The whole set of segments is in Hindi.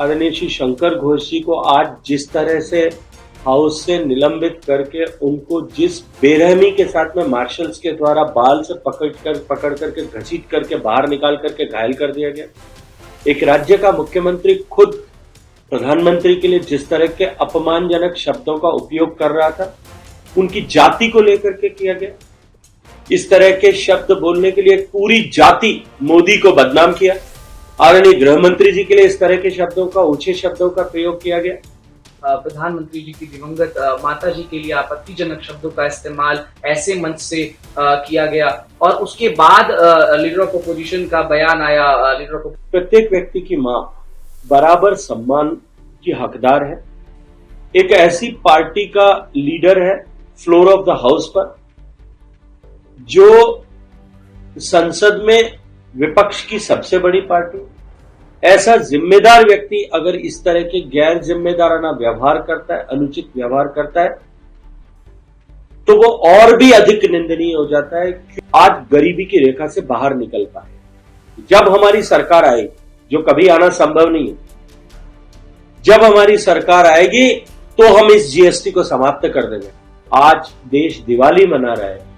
आदरणीय श्री शंकर घोष जी को आज जिस तरह से हाउस से निलंबित करके उनको जिस बेरहमी के साथ में मार्शल्स के द्वारा बाल से पकड़ करके घसीट करके बाहर निकाल करके घायल कर दिया गया, एक राज्य का मुख्यमंत्री खुद प्रधानमंत्री के लिए जिस तरह के अपमानजनक शब्दों का उपयोग कर रहा था, उनकी जाति को लेकर के किया गया, इस तरह के शब्द बोलने के लिए पूरी जाति मोदी को बदनाम किया, आदरणीय गृह मंत्री जी के लिए इस तरह के शब्दों का ऊंचे शब्दों का प्रयोग किया गया। प्रधानमंत्री जी की दिवंगत माता जी के लिए आपत्तिजनक शब्दों का इस्तेमाल ऐसे मंच से किया गया और उसके बाद लीडर ऑफ अपोजिशन का बयान आया। प्रत्येक व्यक्ति की मां बराबर सम्मान की हकदार है। एक ऐसी पार्टी का लीडर है फ्लोर ऑफ द हाउस पर जो संसद में विपक्ष की सबसे बड़ी पार्टी, ऐसा जिम्मेदार व्यक्ति अगर इस तरह के गैर जिम्मेदाराना व्यवहार करता है, अनुचित व्यवहार करता है, तो वो और भी अधिक निंदनीय हो जाता है कि आज गरीबी की रेखा से बाहर निकल पाए। जब हमारी सरकार आएगी, जो कभी आना संभव नहीं है, जब हमारी सरकार आएगी तो हम इस जीएसटी को समाप्त कर देंगे। आज देश दिवाली मना रहा है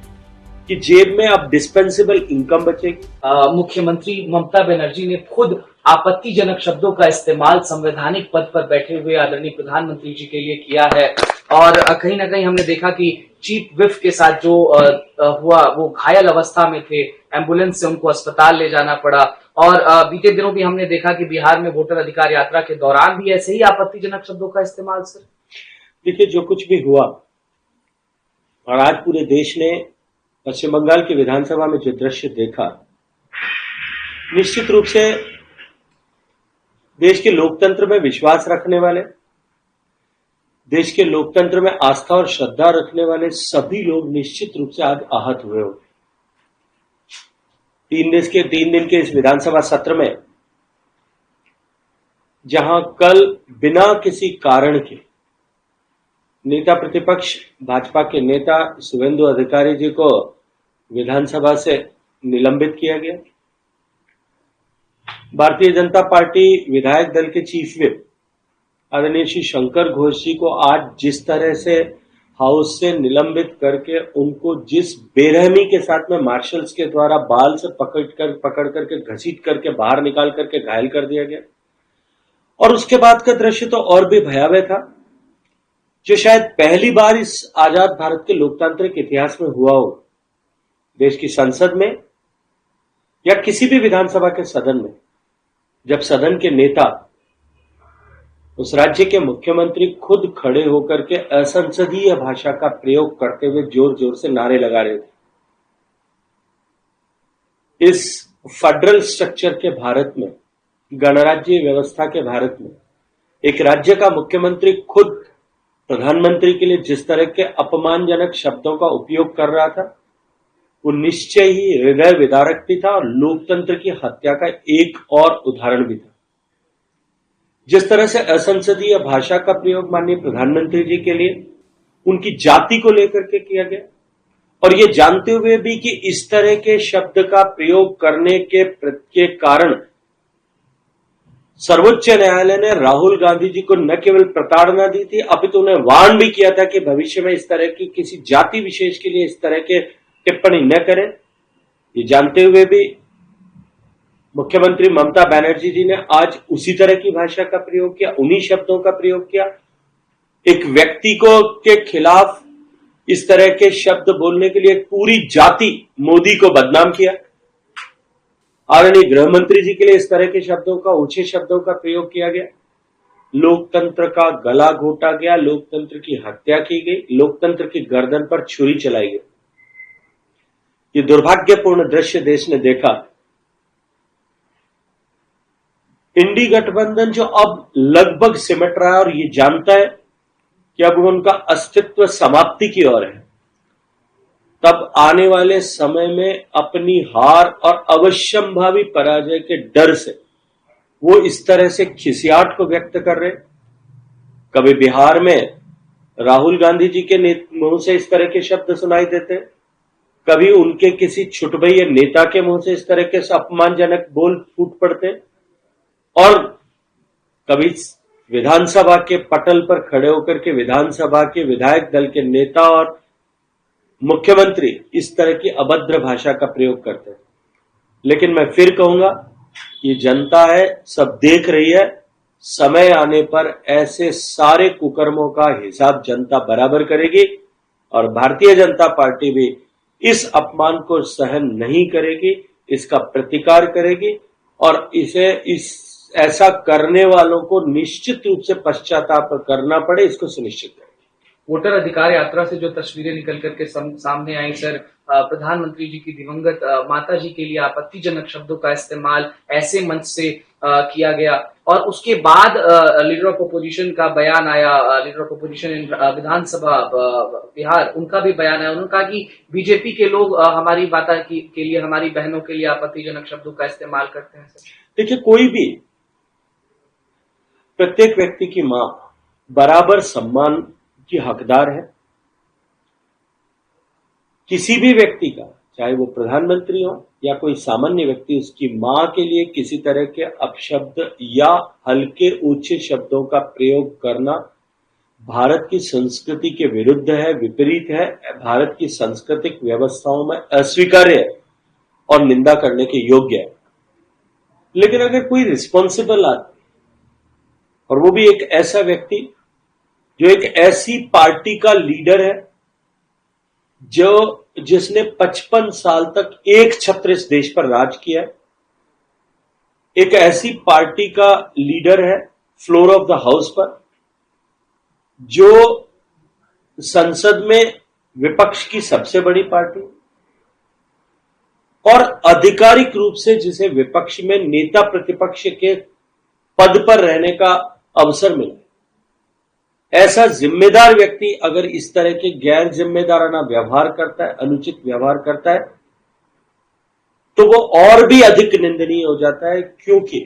कि जेब में अब डिस्पेंसेबल इनकम बचेगी। मुख्यमंत्री ममता बनर्जी ने खुद आपत्तिजनक शब्दों का इस्तेमाल संवैधानिक पद पर बैठे हुए आदरणीय प्रधानमंत्री जी के लिए किया है और कहीं ना कहीं हमने देखा कि चीफ विप के साथ जो हुआ वो घायल अवस्था में थे, एम्बुलेंस से उनको अस्पताल ले जाना पड़ा और बीते दिनों भी हमने देखा कि बिहार में वोटर अधिकार यात्रा के दौरान भी ऐसे ही आपत्तिजनक शब्दों का इस्तेमाल। सर देखिए, जो कुछ भी हुआ और आज पूरे देश ने पश्चिम बंगाल की विधानसभा में जो दृश्य देखा, निश्चित रूप से देश के लोकतंत्र में विश्वास रखने वाले, देश के लोकतंत्र में आस्था और श्रद्धा रखने वाले सभी लोग निश्चित रूप से आज आहत हुए होंगे। 3 दिन के इस विधानसभा सत्र में जहां कल बिना किसी कारण के नेता प्रतिपक्ष भाजपा के नेता शुभेंदु अधिकारी जी को विधानसभा से निलंबित किया गया, भारतीय जनता पार्टी विधायक दल के चीफ विप आदरणीय श्री शंकर घोष जी को आज जिस तरह से हाउस से निलंबित करके उनको जिस बेरहमी के साथ में मार्शल्स के द्वारा बाल से पकड़ करके घसीट करके बाहर निकाल करके घायल कर दिया गया, और उसके बाद का दृश्य तो और भी भयावह था, जो शायद पहली बार इस आजाद भारत के लोकतांत्रिक इतिहास में हुआ हो। देश की संसद में या किसी भी विधानसभा के सदन में जब सदन के नेता उस राज्य के मुख्यमंत्री खुद खड़े होकर के असंसदीय भाषा का प्रयोग करते हुए जोर जोर से नारे लगा रहे थे। इस फेडरल स्ट्रक्चर के भारत में, गणराज्य व्यवस्था के भारत में, एक राज्य का मुख्यमंत्री खुद प्रधानमंत्री के लिए जिस तरह के अपमानजनक शब्दों का उपयोग कर रहा था, वो निश्चय ही हृदय विदारक भी था और लोकतंत्र की हत्या का एक और उदाहरण भी था। जिस तरह से असंसदीय भाषा का प्रयोग माननीय प्रधानमंत्री जी के लिए उनकी जाति को लेकर के किया गया, और ये जानते हुए भी कि इस तरह के शब्द का प्रयोग करने के कारण सर्वोच्च न्यायालय ने राहुल गांधी जी को न केवल प्रताड़ना दी थी, अपितु उन्हें वार्न भी किया था कि भविष्य में इस तरह की किसी जाति विशेष के लिए इस तरह के टिप्पणी न करें। ये जानते हुए भी मुख्यमंत्री ममता बनर्जी जी ने आज उसी तरह की भाषा का प्रयोग किया, उन्हीं शब्दों का प्रयोग किया। एक व्यक्ति को के खिलाफ इस तरह के शब्द बोलने के लिए पूरी जाति मोदी को बदनाम किया। आदरणीय गृह मंत्री जी के लिए इस तरह के शब्दों का, ऊंचे शब्दों का प्रयोग किया गया। लोकतंत्र का गला घोटा गया, लोकतंत्र की हत्या की गई, लोकतंत्र की गर्दन पर छुरी चलाई गई। ये दुर्भाग्यपूर्ण दृश्य देश ने देखा। इंडी गठबंधन जो अब लगभग सिमट रहा है और ये जानता है कि अब उनका अस्तित्व समाप्ति की ओर है, तब आने वाले समय में अपनी हार और अवश्यंभावी पराजय के डर से वो इस तरह से खिसियाट को व्यक्त कर रहे। कभी बिहार में राहुल गांधी जी के मुंह से इस तरह के शब्द सुनाई देते, कभी उनके किसी छुटभैया नेता के मुंह से इस तरह के अपमानजनक बोल फूट पड़ते, और कभी विधानसभा के पटल पर खड़े होकर के विधानसभा के विधायक दल के नेता और मुख्यमंत्री इस तरह की अभद्र भाषा का प्रयोग करते हैं। लेकिन मैं फिर कहूंगा, ये जनता है, सब देख रही है। समय आने पर ऐसे सारे कुकर्मों का हिसाब जनता बराबर करेगी और भारतीय जनता पार्टी भी इस अपमान को सहन नहीं करेगी, इसका प्रतिकार करेगी और ऐसा करने वालों को निश्चित रूप से पश्चाताप करना पड़े, इसको सुनिश्चित करेगी। वोटर अधिकार यात्रा से जो तस्वीरें निकल करके सामने आई सर, प्रधानमंत्री जी की दिवंगत माता जी के लिए आपत्तिजनक शब्दों का इस्तेमाल ऐसे मंच से किया गया और उसके बाद लीडर ऑफ अपोजिशन का बयान आया, लीडर ऑफ अपोजिशन विधानसभा बिहार, उनका भी बयान आया। उन्होंने कहा कि बीजेपी के लोग हमारी माता के लिए, हमारी बहनों के लिए आपत्तिजनक शब्दों का इस्तेमाल करते हैं। सर देखिए, कोई भी प्रत्येक व्यक्ति की मां बराबर सम्मान की हकदार है। किसी भी व्यक्ति का, चाहे वो प्रधानमंत्री हो या कोई सामान्य व्यक्ति, उसकी मां के लिए किसी तरह के अपशब्द या हल्के ऊंचे शब्दों का प्रयोग करना भारत की संस्कृति के विरुद्ध है, विपरीत है, भारत की सांस्कृतिक व्यवस्थाओं में अस्वीकार्य है और निंदा करने के योग्य है। लेकिन अगर कोई रिस्पॉन्सिबल आदमी, और वो भी एक ऐसा व्यक्ति जो एक ऐसी पार्टी का लीडर है जिसने 55 साल तक एक छत्र इस देश पर राज किया है, एक ऐसी पार्टी का लीडर है फ्लोर ऑफ द हाउस पर, जो संसद में विपक्ष की सबसे बड़ी पार्टी और आधिकारिक रूप से जिसे विपक्ष में नेता प्रतिपक्ष के पद पर रहने का अवसर मिला, ऐसा जिम्मेदार व्यक्ति अगर इस तरह के गैर जिम्मेदाराना व्यवहार करता है, अनुचित व्यवहार करता है, तो वो और भी अधिक निंदनीय हो जाता है, क्योंकि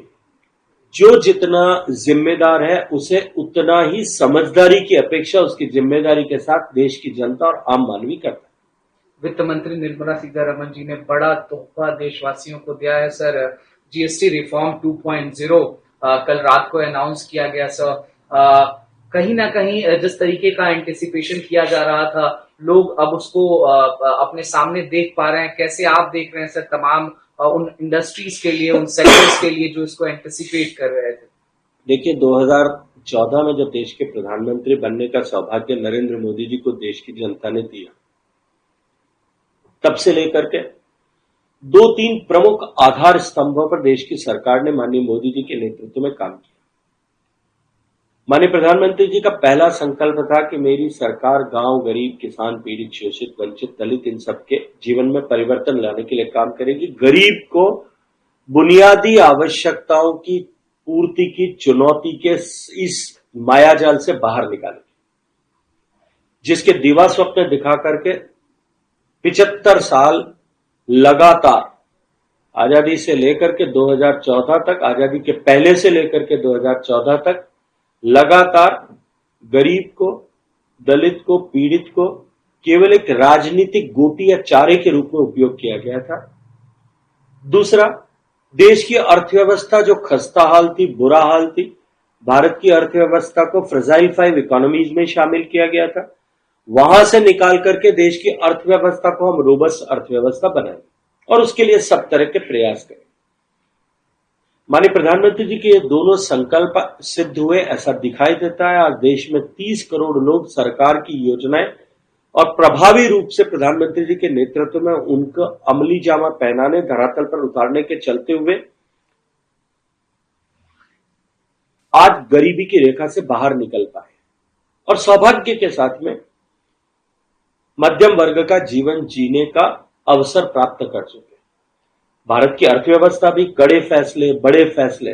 जो जितना जिम्मेदार है उसे उतना ही समझदारी की अपेक्षा उसकी जिम्मेदारी के साथ देश की जनता और आम मानवी करता है। वित्त मंत्री निर्मला सीतारमण जी ने बड़ा तोहफा देशवासियों को दिया है सर। जीएसटी रिफॉर्म 2.0 कल रात को अनाउंस किया गया सर। कहीं ना कहीं जिस तरीके का एंटिसिपेशन किया जा रहा था, लोग अब उसको अपने सामने देख पा रहे हैं। कैसे आप देख रहे हैं सर तमाम उन इंडस्ट्रीज के लिए, उन सेक्टर्स के लिए जो इसको एंटिसिपेट कर रहे थे? देखिए, 2014 में जब देश के प्रधानमंत्री बनने का सौभाग्य नरेंद्र मोदी जी को देश की जनता ने दिया, तब से लेकर के 2-3 प्रमुख आधार स्तंभों पर देश की सरकार ने माननीय मोदी जी के नेतृत्व में काम किया। माननीय प्रधानमंत्री जी का पहला संकल्प था कि मेरी सरकार गांव, गरीब, किसान, पीड़ित, शोषित, वंचित, दलित, इन सबके जीवन में परिवर्तन लाने के लिए काम करेगी। गरीब को बुनियादी आवश्यकताओं की पूर्ति की चुनौती के इस मायाजाल से बाहर निकालेगी, जिसके दिवा स्वप्न दिखा करके 75 साल लगातार, आजादी से लेकर के 2014 तक, आजादी के पहले से लेकर के 2014 तक लगातार गरीब को, दलित को, पीड़ित को केवल एक राजनीतिक गोटी या चारे के रूप में उपयोग किया गया था। दूसरा, देश की अर्थव्यवस्था जो खस्ताहाल थी, बुरा हाल थी, भारत की अर्थव्यवस्था को फ्रेजाइल 5 इकोनॉमीज में शामिल किया गया था। वहां से निकाल करके देश की अर्थव्यवस्था को हम रोबस्ट अर्थव्यवस्था बनाएं और उसके लिए सब तरह के प्रयास करें। माननीय प्रधानमंत्री जी के ये दोनों संकल्प सिद्ध हुए, ऐसा दिखाई देता है। आज देश में 30 करोड़ लोग सरकार की योजनाएं और प्रभावी रूप से प्रधानमंत्री जी के नेतृत्व में उनको अमली जामा पहनाने, धरातल पर उतारने के चलते हुए आज गरीबी की रेखा से बाहर निकल पाए और सौभाग्य के साथ में मध्यम वर्ग का जीवन जीने का अवसर प्राप्त कर चुके। भारत की अर्थव्यवस्था भी कड़े फैसले, बड़े फैसले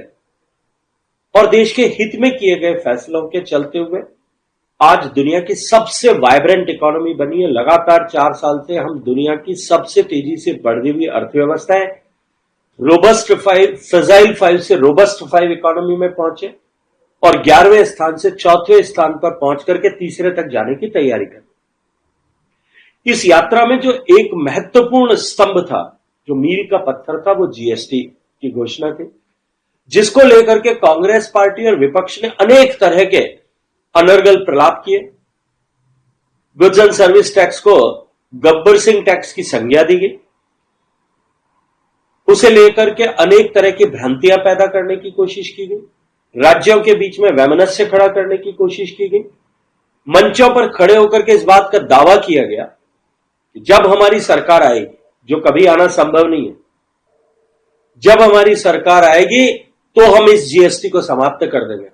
और देश के हित में किए गए फैसलों के चलते हुए आज दुनिया की सबसे वाइब्रेंट इकोनॉमी बनी है। लगातार 4 साल से हम दुनिया की सबसे तेजी से बढ़ती हुई अर्थव्यवस्था है, रोबस्ट 5, फ्रेजाइल 5 से रोबस्ट 5 इकोनॉमी में पहुंचे और 11वें स्थान से 4वें स्थान पर पहुंच करके तीसरे तक जाने की तैयारी कर। इस यात्रा में जो एक महत्वपूर्ण स्तंभ था, जो मील का पत्थर था, वो जीएसटी की घोषणा थी, जिसको लेकर के कांग्रेस पार्टी और विपक्ष ने अनेक तरह के अनर्गल प्रलाप किए। गुड्स एंड सर्विस टैक्स को गब्बर सिंह टैक्स की संज्ञा दी गई। उसे लेकर के अनेक तरह की भ्रांतियां पैदा करने की कोशिश की गई। राज्यों के बीच में वैमनस्य खड़ा करने की कोशिश की गई। मंचों पर खड़े होकर के इस बात का दावा किया गया कि जब हमारी सरकार आएगी, जो कभी आना संभव नहीं है, जब हमारी सरकार आएगी तो हम इस जीएसटी को समाप्त कर देंगे।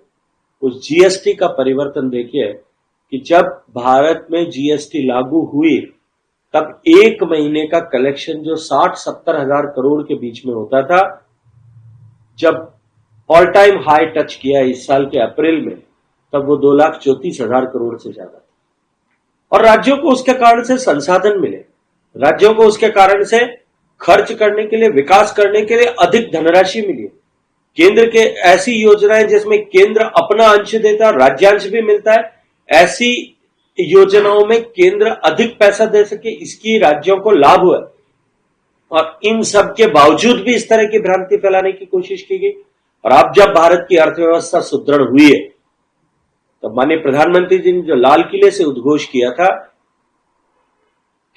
उस जीएसटी का परिवर्तन देखिए कि जब भारत में जीएसटी लागू हुई तब एक महीने का कलेक्शन जो 60-70 हजार करोड़ के बीच में होता था, जब ऑल टाइम हाई टच किया इस साल के अप्रैल में, तब वो 2,34,000 करोड़ से ज्यादा था। और राज्यों को उसके कारण से संसाधन मिले, राज्यों को उसके कारण से खर्च करने के लिए, विकास करने के लिए अधिक धनराशि मिली। केंद्र के ऐसी योजनाएं जिसमें केंद्र अपना अंश देता है, राज्यांश भी मिलता है, ऐसी योजनाओं में केंद्र अधिक पैसा दे सके, इसकी राज्यों को लाभ हुआ। और इन सब के बावजूद भी इस तरह की भ्रांति फैलाने की कोशिश की गई। और अब जब भारत की अर्थव्यवस्था सुदृढ़ हुई है, तब माननीय प्रधानमंत्री जी ने जो लाल किले से उद्घोष किया था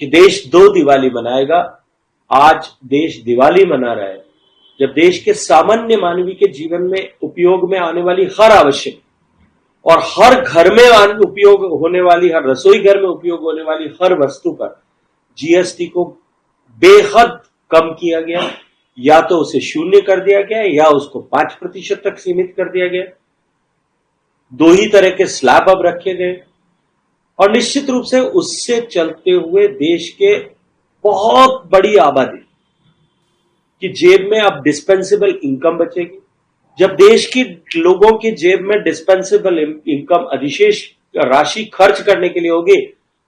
कि देश 2 दिवाली मनाएगा, आज देश दिवाली मना रहा है जब देश के सामान्य मानवीय के जीवन में उपयोग में आने वाली हर आवश्यक और हर घर में उपयोग होने वाली, हर रसोई घर में उपयोग होने वाली हर वस्तु पर जीएसटी को बेहद कम किया गया, या तो उसे 0 कर दिया गया या उसको 5% तक सीमित कर दिया गया। 2 ही तरह के स्लैब अब रखे गए और निश्चित रूप से उससे चलते हुए देश के बहुत बड़ी आबादी की जेब में अब डिस्पेंसेबल इनकम बचेगी। जब देश की लोगों की जेब में डिस्पेंसेबल इनकम, अधिशेष राशि खर्च करने के लिए होगी,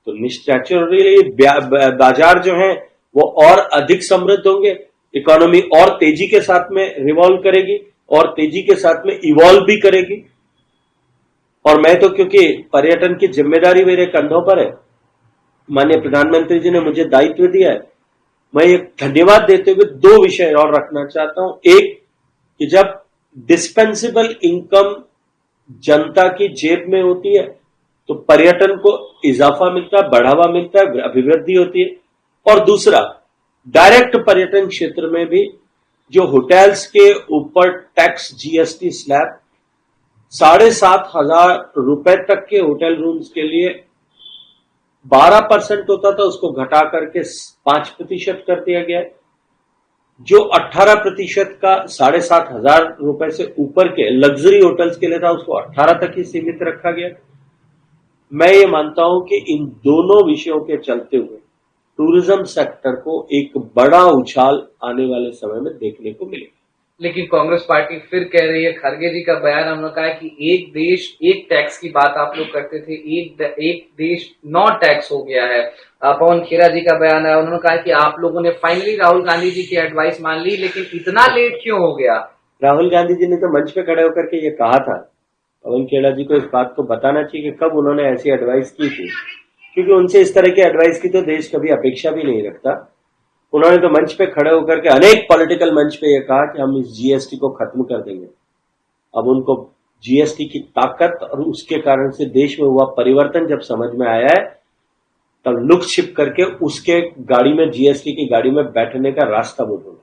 तो नेचुरली बाजार जो है वो और अधिक समृद्ध होंगे, इकोनॉमी और तेजी के साथ में रिवॉल्व करेगी और तेजी के साथ में इवॉल्व भी करेगी। और मैं तो, क्योंकि पर्यटन की जिम्मेदारी मेरे कंधों पर है, माननीय प्रधानमंत्री जी ने मुझे दायित्व दिया है, मैं एक धन्यवाद देते हुए 2 विषय और रखना चाहता हूं। एक कि जब डिस्पेंसेबल इनकम जनता की जेब में होती है तो पर्यटन को इजाफा मिलता है, बढ़ावा मिलता है, अभिवृद्धि होती है। और दूसरा, डायरेक्ट पर्यटन क्षेत्र में भी जो होटल्स के ऊपर टैक्स जीएसटी स्लैब 7,500 रुपए तक के होटल रूम्स के लिए 12% होता था, उसको घटा करके 5% कर दिया गया। जो 18% का 7,500 रुपए से ऊपर के लग्जरी होटल्स के लिए था, उसको 18 तक ही सीमित रखा गया। मैं ये मानता हूं कि इन दोनों विषयों के चलते हुए टूरिज्म सेक्टर को एक बड़ा उछाल आने वाले समय में देखने को मिलेगा। लेकिन कांग्रेस पार्टी फिर कह रही है, खड़गे जी का बयान उन्होंने कहा कि एक देश एक टैक्स की बात आप लोग करते थे, एक देश 9 टैक्स हो गया है। पवन खेरा जी का बयान है, उन्होंने कहा कि आप लोगों ने फाइनली राहुल गांधी जी की एडवाइस मान ली, लेकिन इतना लेट क्यों हो गया? राहुल गांधी जी ने तो मंच पे खड़े होकर के ये कहा था। पवन खेरा जी को इस बात को बताना चाहिए कि कब उन्होंने ऐसी एडवाइस की थी, क्योंकि उनसे इस तरह की एडवाइस की तो देश कभी अपेक्षा भी नहीं रखता। उन्होंने तो मंच पे खड़े होकर के अनेक पॉलिटिकल मंच पे ये कहा कि हम इस जीएसटी को खत्म कर देंगे। अब उनको जीएसटी की ताकत और उसके कारण से देश में हुआ परिवर्तन जब समझ में आया है, तब लुक छिप करके उसके गाड़ी में, जीएसटी की गाड़ी में बैठने का रास्ता वो ढूंढा।